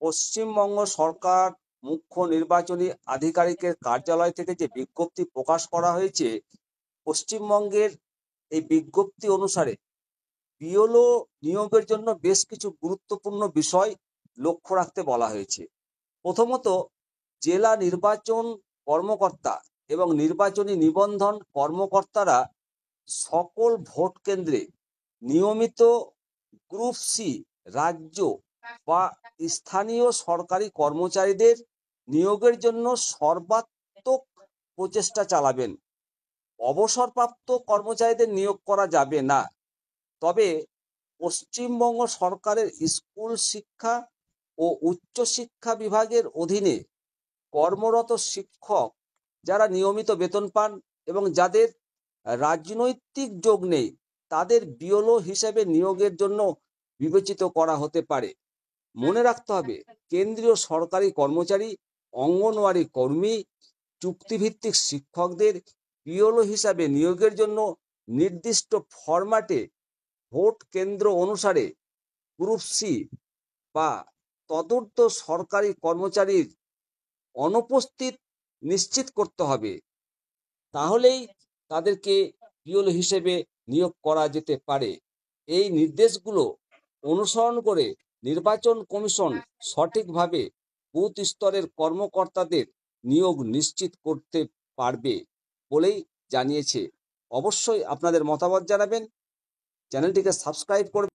পশ্চিমবঙ্গ সরকার মুখ্য নির্বাচনী আধিকারিকের কার্যালয় থেকে যে বিজ্ঞপ্তি প্রকাশ করা হয়েছে, পশ্চিমবঙ্গের এই বিজ্ঞপ্তি অনুসারে বিএলও নিয়োগের জন্য বেশ কিছু গুরুত্বপূর্ণ বিষয় লক্ষ্য রাখতে বলা হয়েছে। প্রথমত, জেলা নির্বাচন কর্মকর্তা এবং নির্বাচনী নিবন্ধন কর্মকর্তারা সকল ভোট কেন্দ্রে নিয়মিত গ্রুপ সি রাজ্য বা স্থানীয় সরকারি কর্মচারীদের নিয়োগের জন্য সর্বাত্মক প্রচেষ্টা চালাবেন। অবসরপ্রাপ্ত কর্মচারীদের নিয়োগ করা যাবে না। তবে পশ্চিমবঙ্গ সরকারের স্কুল শিক্ষা ও উচ্চশিক্ষা বিভাগের অধীনে কর্মরত শিক্ষক যারা নিয়মিত বেতন পান এবং যাদের রাজনৈতিক যোগ নেই, তাদের বিএলও হিসেবে নিয়োগের জন্য বিবেচিত করা হতে পারে। মনে রাখতে হবে, কেন্দ্রীয় সরকারি কর্মচারী, অঙ্গনওয়াড়ি কর্মী, চুক্তিভিত্তিক শিক্ষকদের বিএলও হিসাবে নিয়োগের জন্য নির্দিষ্ট ফরম্যাটে ভোট কেন্দ্র অনুসারে গ্রুপ সি বা তদূর্ধ্ব সরকারি কর্মচারীর অনুপস্থিত নিশ্চিত করতে হবে। তাহলেই তাদেরকে বিএলও হিসেবে নিয়োগ করা যেতে পারে। এই নির্দেশগুলো অনুসরণ করে নির্বাচন কমিশন সঠিকভাবে বুথ স্তরের কর্মকর্তাদের নিয়োগ নিশ্চিত করতে পারবে বলেই জানিয়েছে। অবশ্যই আপনাদের মতামত জানাবেন, চ্যানেলটিকে সাবস্ক্রাইব করবেন।